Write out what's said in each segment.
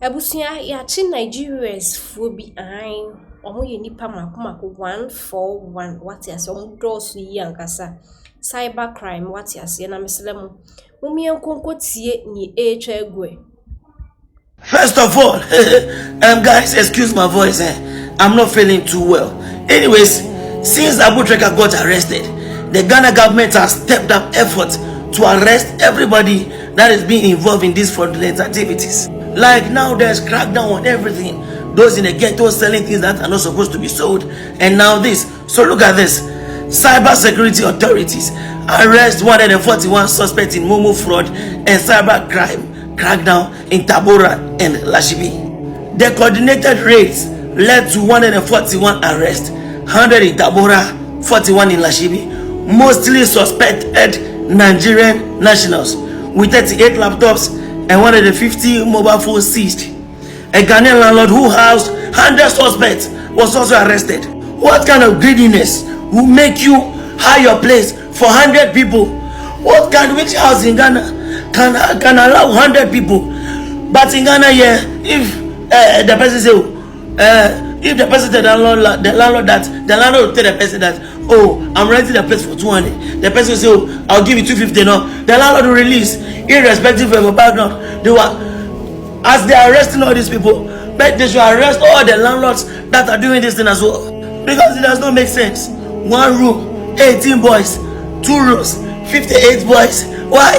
Abusua yachi Nigerians fobi ain omo ye nipa mako 141 wati ase omo dose yi ankasa cyber crime wati ase na meselemu mumie nkonko tie ni etwa egwe. First of all, guys, excuse my voice. I'm not feeling too well. Anyways, since Abu Treka got arrested, the Ghana government has stepped up efforts to arrest everybody that is being involved in these fraudulent activities. Like now, there's crackdown on everything. Those in the ghetto selling things that are not supposed to be sold, and now this. So look at this: cyber security authorities arrest 141 suspects in Momo fraud and cyber crime crackdown in Tabora and Lashibi. The coordinated raids led to 141 arrests, 100 in Tabora, 41 in Lashibi, mostly suspected Nigerian nationals, with 38 laptops and 150 mobile phones seized. A Ghanaian landlord who housed 100 suspects was also arrested. What kind of greediness will make you hire your place for 100 people? Which house in Ghana can allow 100 people? But in Ghana, yeah, if the person say, if the person tell the landlord will tell the person that, oh, I'm renting the place for 200. The person will say, oh, I'll give you 250 now. The landlord will release, irrespective of your background. As they are arresting all these people, but they should arrest all the landlords that are doing this thing as well, because it does not make sense. One room, 18 boys, 2 rooms, 58 boys. Why?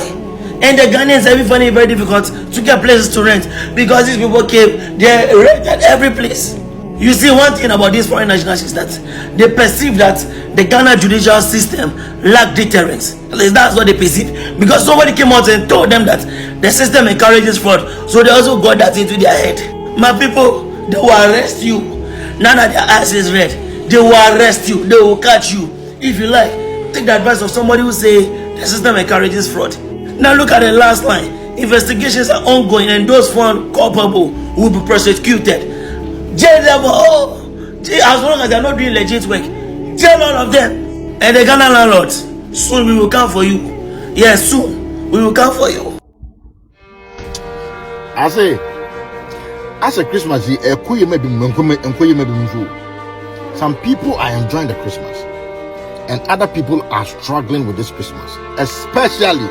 And the Ghanaians are finding it very difficult to get places to rent, because these people came, they rented every place. You see, one thing about these foreign nationals is that they perceive that the Ghana judicial system lack deterrence. At least that's what they perceive, because somebody came out and told them that the system encourages fraud, so they also got that into their head. My people, they will arrest you. Now that their eyes is red, they will arrest you, they will catch you. If you like, take the advice of somebody who say the system encourages fraud. Now look at the last line: investigations are ongoing and those found culpable will be prosecuted. Jail them all. As long as they're not doing legit work, jail all of them. And the Ghana landlords, soon we will come for you. Yes, soon we will come for you. I say, as a Christmas, some people are enjoying the Christmas, and other people are struggling with this Christmas, especially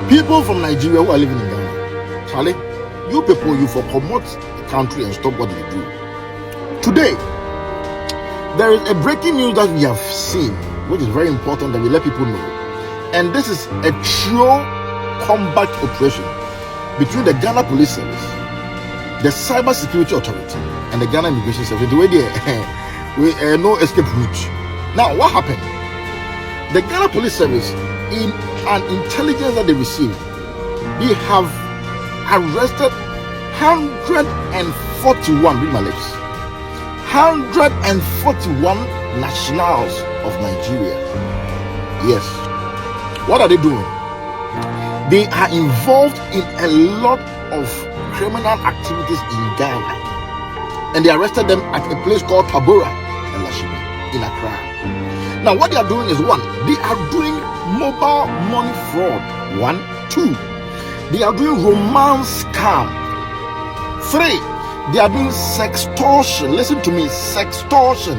people from Nigeria who are living in Ghana. Charlie, you people, you for promote the country and stop what you do. Today, there is a breaking news that we have seen, which is very important that we let people know. And this is a true combat operation between the Ghana Police Service, the Cyber Security Authority, and the Ghana Immigration Service. The way they no escape route. Now, what happened? The Ghana Police Service, in an intelligence that they received, they have arrested 141, read my lips, 141 nationals of Nigeria. Yes. What are they doing? They are involved in a lot of criminal activities in Ghana, and they arrested them at a place called Tabora and Lashibi in Accra. Now, what they are doing is, one, they are doing mobile money fraud. 1, 2, they are doing romance scam. 3, they are doing sextortion. Listen to me, sextortion.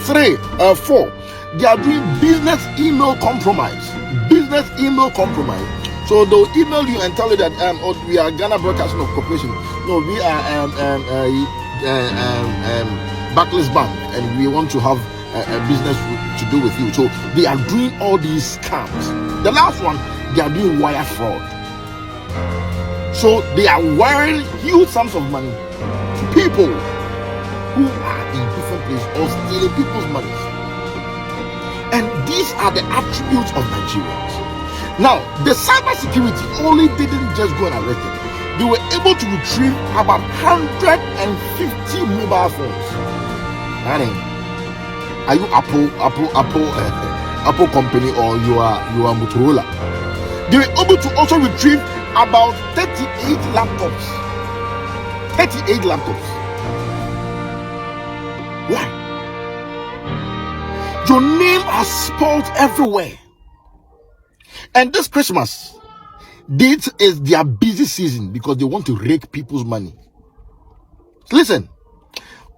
4, they are doing business email compromise. Business email compromise. So they'll email you and tell you that we are Ghana Broadcasting Corporation. No, we are Barclays Bank, and we want to have a business to do with you. So they are doing all these scams. The last one, they are doing wire fraud. So they are wiring huge sums of money to people who are in different places or stealing people's money. And these are the attributes of Nigerians. Now, the cybersecurity only didn't just go and arrest them. They were able to retrieve about 150 mobile phones. Are you Apple company, or you are Motorola? They were able to also retrieve about 38 laptops. 38 laptops. Why? Your name has spoiled everywhere. And this Christmas, This is their busy season because they want to rake people's money. Listen,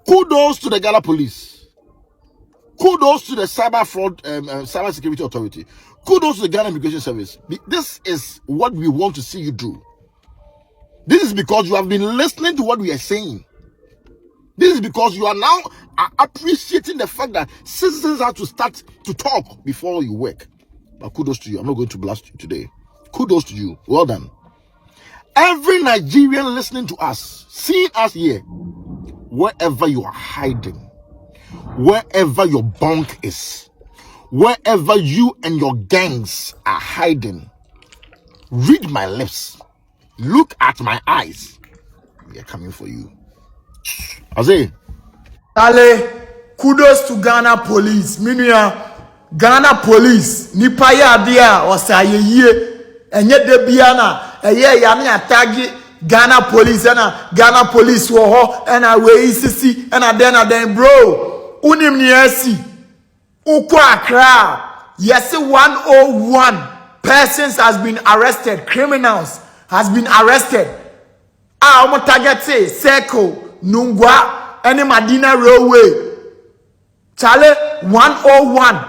kudos to the Ghana police. Kudos to the cyber fraud, cyber security authority. Kudos to the Ghana Immigration Service. This is what we want to see you do. This is because you have been listening to what we are saying. This is because you are now appreciating the fact that citizens have to start to talk before you work. But kudos to you. I'm not going to blast you today. Kudos to you. Well done. Every Nigerian listening to us, seeing us here, wherever you are hiding, wherever your bunk is, wherever you and your gangs are hiding, read my lips, look at my eyes. We are coming for you. Aze. Ale, kudos to Ghana police. Minia, Ghana police. Nipa ya dia osaye ye. Enye debiana. Eye ya ni atagi Ghana police Ghana police wo ho ena we sisi ena den bro. Unim ni esi. Uko Accra. Yes, 101 persons has been arrested. Criminals has been arrested. Omo target say Seko Nungwa any Madina Railway. Chale 101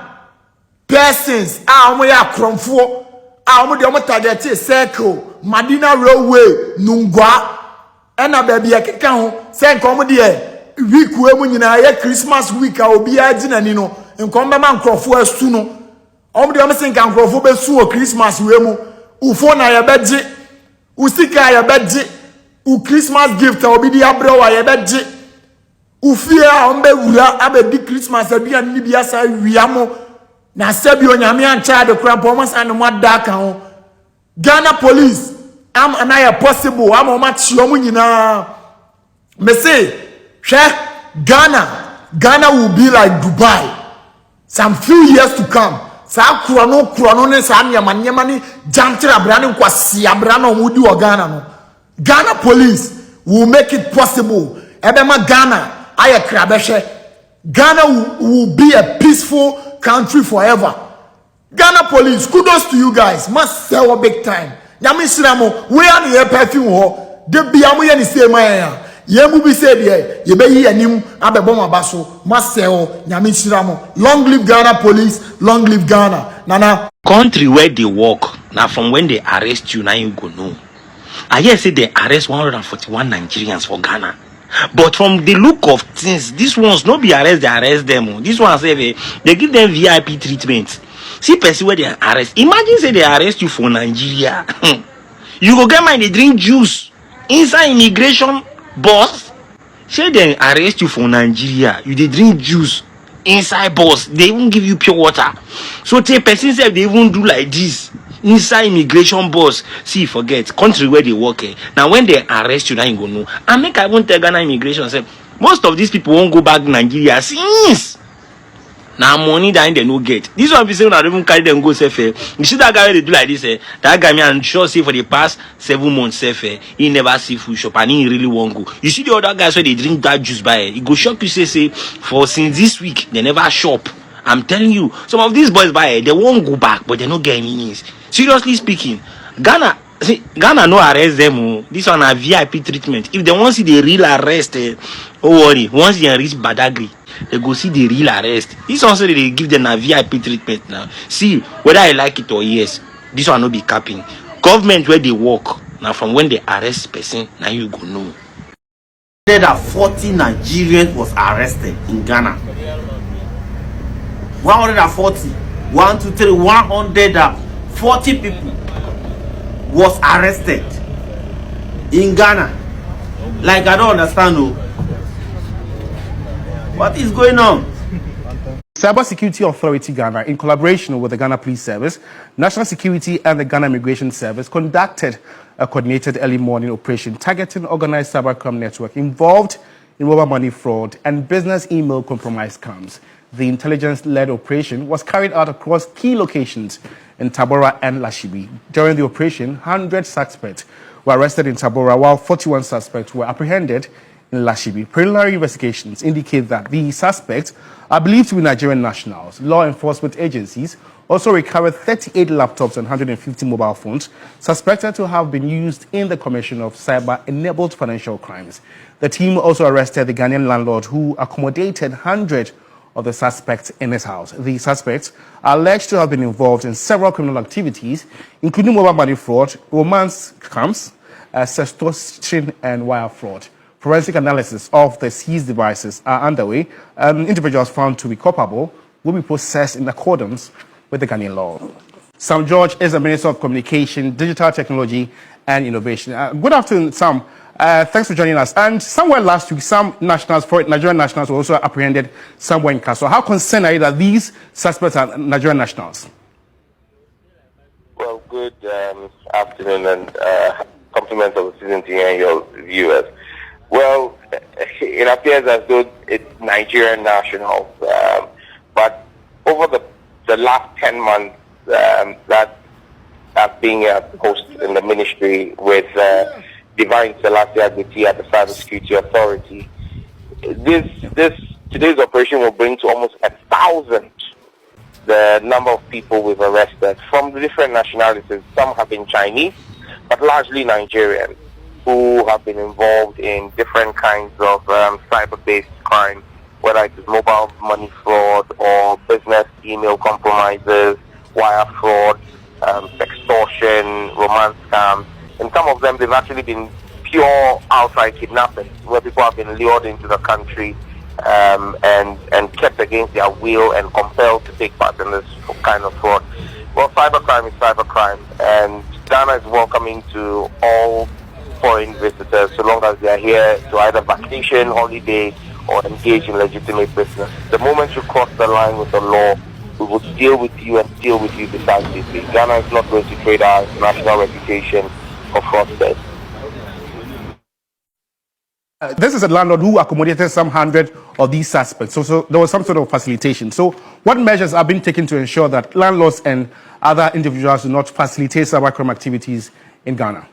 persons omo ya kromfo omo de omo target say Seko Madina Railway Nungwa ena baby ekeka ho say nkom de week we mu nyina ye Christmas week a obi aginani no nkom be man krofo asu no omo de omo say nkan krofo be su o Christmas we mu ufo na ye beje usika ye beje u Christmas gift obi di abrewa ye beje ufia ombe wura abedi Christmas abia ni bia sa wiamo na sabi onyame ancha de kura po masa no madaka ho Ghana police am anaya possible am o ma chio mu nyina me say Ghana will be like Dubai some few years to come sa kuro no ne sa nyama ni jantra bra ne kwasi abra na omudi o Ghana no Ghana police will make it possible ebema Ghana ayekra behwe Ghana will be a peaceful country forever. Ghana police, kudos to you guys. Must sell big time. Nyame siramo, we are the perfume ho. De bia mo ye ni same ya. Ye mu bi say de, ye be yi anim abebo mabaso. Must sell nyame siramo. Long live Ghana police, long live Ghana. Nana Country where they work, now from when they arrest you, now you go know. I hear say they arrest 141 Nigerians for Ghana. But from the look of things, these ones no be arrest, they arrest them. These ones say they give them VIP treatment. See person where they arrest. Imagine say they arrest you for Nigeria. You go get money, they drink juice inside immigration bus. Say they arrest you for Nigeria, you they drink juice inside bus. They even give you pure water. So take person say they even do like this inside immigration bus. See, forget country where they work. Now when they arrest you, now you go know. I make I won't tell Ghana immigration say most of these people won't go back to Nigeria since. Now money that they no get. This one be saying I don't even carry them go safe. You see that guy they do like this. That guy me I'm sure say for the past 7 months safe. He never see food shop and he really won't go. You see the other guys where they drink that juice by it go shock you say for since this week they never shop. I'm telling you, some of these boys by they won't go back, but they no get any news. Seriously speaking, Ghana no arrest them. This one a VIP treatment. If they want to see the real arrest, don't worry. Once they reach Badagry, they go see the real arrest. This one say they give them a VIP treatment now. See whether I like it or yes. This one no be capping. Government where they work now from when they arrest person, now you go know. That 40 Nigerians was arrested in Ghana. 140, 1, 2, 3, 140 people was arrested in Ghana. Like I don't understand. What is going on? Cybersecurity Authority Ghana, in collaboration with the Ghana Police Service, National Security and the Ghana Immigration Service, conducted a coordinated early morning operation targeting organized cybercrime network involved in mobile money fraud and business email compromise scams. The intelligence-led operation was carried out across key locations in Tabora and Lashibi. During the operation, 100 suspects were arrested in Tabora, while 41 suspects were apprehended in Lashibi. Preliminary investigations indicate that the suspects are believed to be Nigerian nationals. Law enforcement agencies also recovered 38 laptops and 150 mobile phones suspected to have been used in the commission of cyber-enabled financial crimes. The team also arrested the Ghanaian landlord who accommodated 100 of the suspects in his house. The suspects are alleged to have been involved in several criminal activities, including mobile money fraud, romance scams, sextortion, and wire fraud. Forensic analysis of the seized devices are underway, and individuals found to be culpable will be processed in accordance with the Ghanaian law. Sam George is the Minister of Communication, Digital Technology and Innovation. Good afternoon, Sam. Thanks for joining us. And somewhere last week, some Nigerian nationals were also apprehended somewhere in Castle. How concerned are you that these suspects are Nigerian nationals? Well, good afternoon and compliments of the season to you and your viewers. Well, it appears as though it's Nigerian nationals, but over the last 10 months that I've been a post in the ministry with Divine Selassie Agbuti at the Cybersecurity Authority, today's operation will bring to almost 1,000 the number of people we've arrested from the different nationalities. Some have been Chinese, but largely Nigerians, who have been involved in different kinds of cyber-based crime, whether it is mobile money fraud or business email compromises, wire fraud, extortion, romance scams. And some of them, they've actually been pure outright kidnappings, where people have been lured into the country and kept against their will and compelled to take part in this kind of fraud. Well, cybercrime is cybercrime, and Ghana is welcoming to all foreign visitors so long as they are here to either vacation, holiday, or engage in legitimate business. The moment you cross the line with the law, we will deal with you and deal with you decisively. Ghana is not going to trade our national reputation for fraudsters. This is a landlord who accommodated some 100 of these suspects. So there was some sort of facilitation. So what measures are being taken to ensure that landlords and other individuals do not facilitate cybercrime activities in Ghana?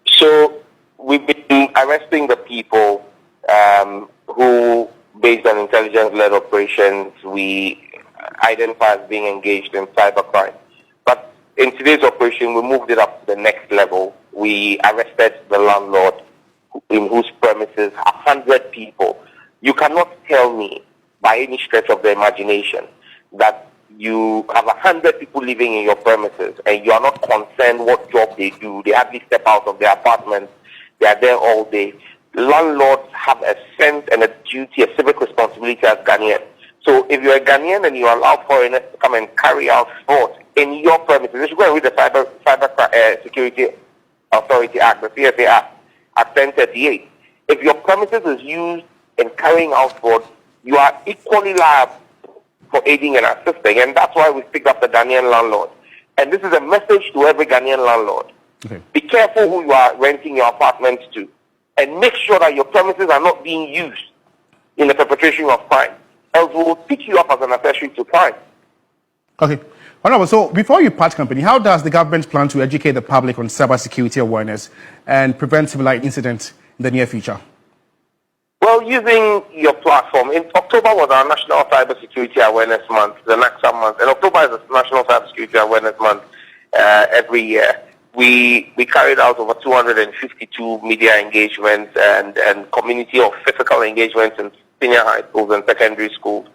So we've been arresting the people who, based on intelligence-led operations, we identify as being engaged in cybercrime. But in today's operation, we moved it up to the next level. We arrested the landlord in whose premises 100 people. You cannot tell me by any stretch of the imagination that you have 100 people living in your premises and you are not concerned what job they do. They hardly step out of their apartments. They are there all day. Landlords have a sense and a duty, a civic responsibility as Ghanaians. So if you're a Ghanaian and you allow foreigners to come and carry out fraud in your premises, you should go and read the Cyber Security Authority Act, the CSA Act, at 1038. If your premises is used in carrying out fraud, you are equally liable for aiding and assisting, and that's why we picked up the Ghanaian landlord. And this is a message to every Ghanaian landlord. Okay. Be careful who you are renting your apartments to, and make sure that your premises are not being used in the perpetration of crime, else we will pick you up as an accessory to crime. Okay. Honorable, so before you part company, how does the government plan to educate the public on cybersecurity awareness and prevent similar incidents in the near future? Well, using your platform, in October was our National Cybersecurity Awareness Month, the NACSA month, and October is the National Cybersecurity Awareness Month every year. We carried out over 252 media engagements and community or physical engagements in senior high schools and secondary schools.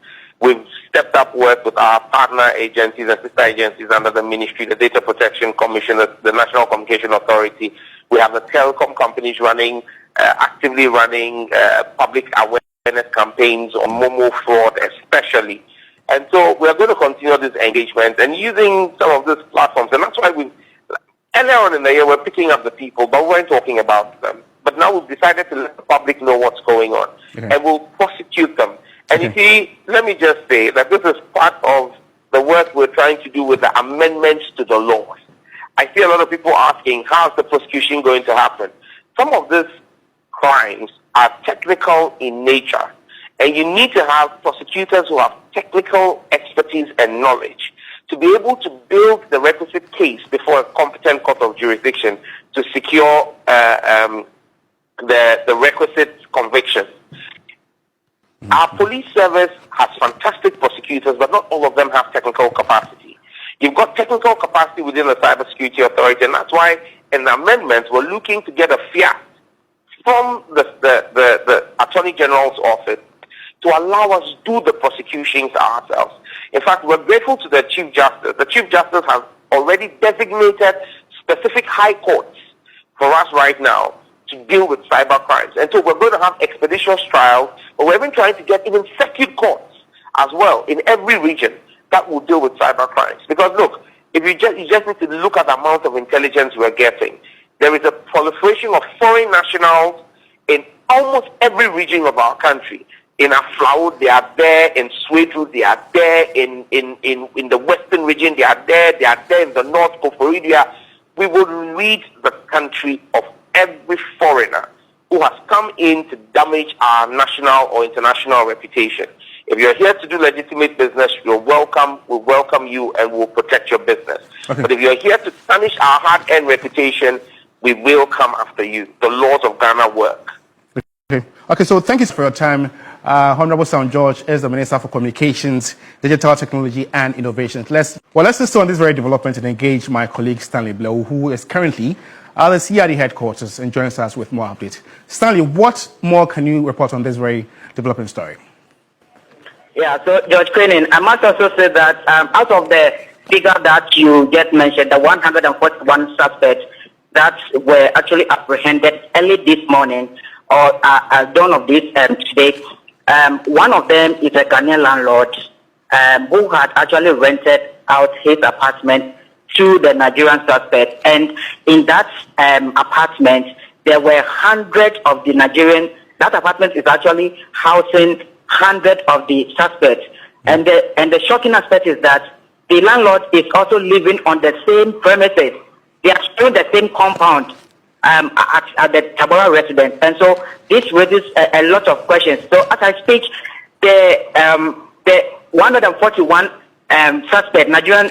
We've stepped up work with our partner agencies and sister agencies under the ministry, the Data Protection Commission, the National Communication Authority. We have the telecom companies actively running public awareness campaigns on Momo fraud especially. And so we are going to continue this engagement and using some of these platforms. And that's why earlier on in the year, we're picking up the people, but we weren't talking about them. But now we've decided to let the public know what's going on. Okay. And we'll prosecute them. And you see, let me just say that this is part of the work we're trying to do with the amendments to the laws. I see a lot of people asking, how's the prosecution going to happen? Some of these crimes are technical in nature, and you need to have prosecutors who have technical expertise and knowledge to be able to build the requisite case before a competent court of jurisdiction to secure the requisite convictions. Our police service has fantastic prosecutors, but not all of them have technical capacity. You've got technical capacity within the Cybersecurity Authority, and that's why in the amendments we're looking to get a fiat from the Attorney General's office to allow us to do the prosecutions ourselves. In fact, we're grateful to the Chief Justice. The Chief Justice has already designated specific high courts for us right now to deal with cyber crimes. And so we're going to have expeditious trials, but we're even trying to get even circuit courts as well in every region that will deal with cyber crimes. Because look, if you just need to look at the amount of intelligence we're getting. There is a proliferation of foreign nationals in almost every region of our country. In Aflao, they are there. In Sweetu, they are there. In the western region, they are there. They are there in the north, Koforidia. We will rid the country of every foreigner who has come in to damage our national or international reputation. If you're here to do legitimate business, you're welcome. We'll welcome you and we'll protect your business. Okay. But if you're here to tarnish our hard-earned reputation, we will come after you. The laws of Ghana work. Okay, so thank you for your time. Honorable Sound George is the Minister for Communications, Digital Technology and Innovations. Let's listen on this very development and engage my colleague Stanley Blow, who is currently at the CRD headquarters and joins us with more updates. Stanley, what more can you report on this very developing story? Yeah, so George Craning, I must also say that out of the figure that you just mentioned, the 141 suspects that were actually apprehended early this morning or at dawn of this today, one of them is a Ghanaian landlord who had actually rented out his apartment to the Nigerian suspect. And in that apartment, there were hundreds of the Nigerian. That apartment is actually housing hundreds of the suspects. And the shocking aspect is that the landlord is also living on the same premises. They are still the same compound at the Tabora residence. And so this raises a lot of questions. So as I speak, the 141 suspect, Nigerian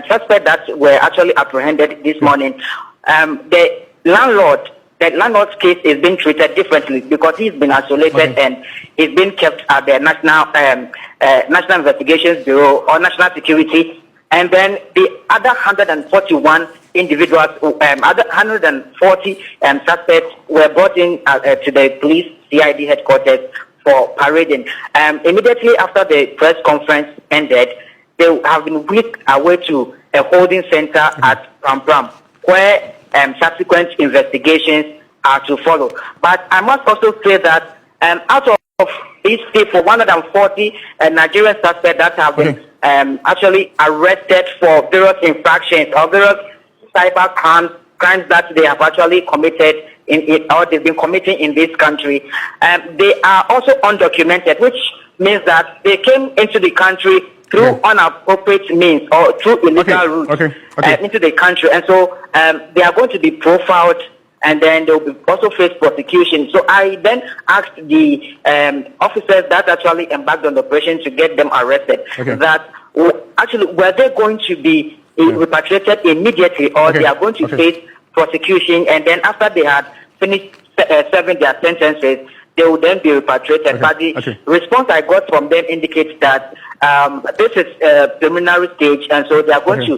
suspect that were actually apprehended this morning, the landlord's case is being treated differently because he's been isolated and he's been kept at the National Investigations Bureau or National Security. And then the other 141 individuals, other 140 suspects were brought in to the police CID headquarters for parading. Immediately after the press conference ended, they have been whisked away to a holding center at Pram, where subsequent investigations are to follow. But I must also say that out of these people, 140 Nigerian suspects that have been actually arrested for various infractions or various cyber crimes that they have actually committed or they've been committing in this country, they are also undocumented, which means that they came into the country through inappropriate means or through illegal routes into the country. And so they are going to be profiled and then they will also face prosecution. So I then asked the officers that actually embarked on the operation to get them arrested that actually were they going to be repatriated immediately or they are going to face prosecution, and then after they had finished serving their sentences, they will then be repatriated. But the response I got from them indicates that this is a preliminary stage, and so they are going to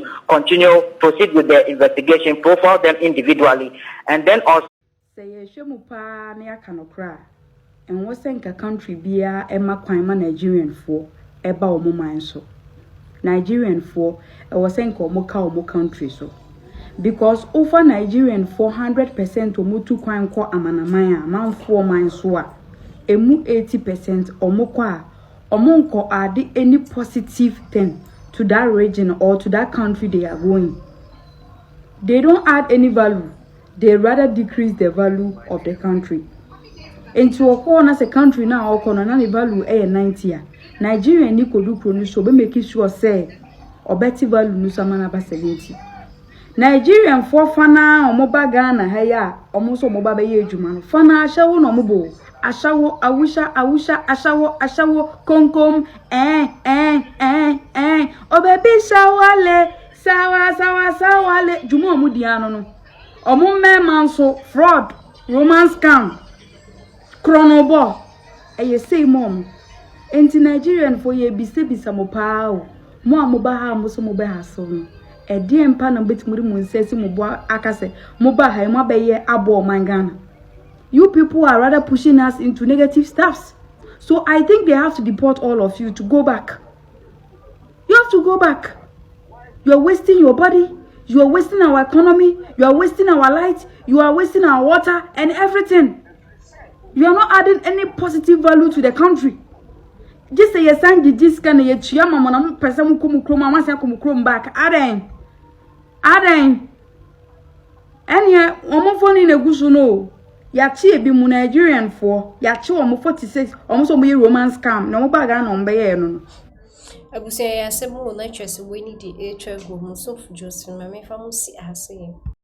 proceed with their investigation, profile them individually, and then also. Say Shemupa near Kanokra, and was sent a country beer Emma Kwima Nigerian for Eba Omo so. Nigerian for was sent Omoka Omo country so. Because over Nigerian 400% omutu kwanko amanamaya man 4 manswa emu 80% omokwa omonko add any positive thing to that region or to that country they are going. They don't add any value, they rather decrease the value of the country. Into a corner as a country now or na value 90 Nigeria ni kodu produce so be make sure say or better value no samana ba 70. Nigerian for fana omoba Ghana haya omoso omoba be ye adwuma no fana ashawo no mobo ashawo ashawo konkom obebi shawale sawale dwuma omudi ano no omo mema nso fraud romance scam Chronobo. Eye say mom. Enti Nigerian for ye bisa mo pa o. Mo amoba ha mo so mo be ha so no. E die mpa na betimuri mu nsesi mo bo akase. Mo ba ha mo abeye abo mangana. You people are rather pushing us into negative stuffs. So I think they have to deport all of you to go back. You have to go back. You are wasting your body. You are wasting our economy. You are wasting our light. You are wasting our water and everything. You are not adding any positive value to the country. Just say you sang this kind of chia mama na person come come back. Aden. And yeah, omo phone in a gusu no. Yachi ebi mu Nigerian for yachi omo 46 almost omo romance scam. Na mo baga na ombe ye no. Abusia ya semu lectures we need the HL go musof Joseph Mame fa mu si ase.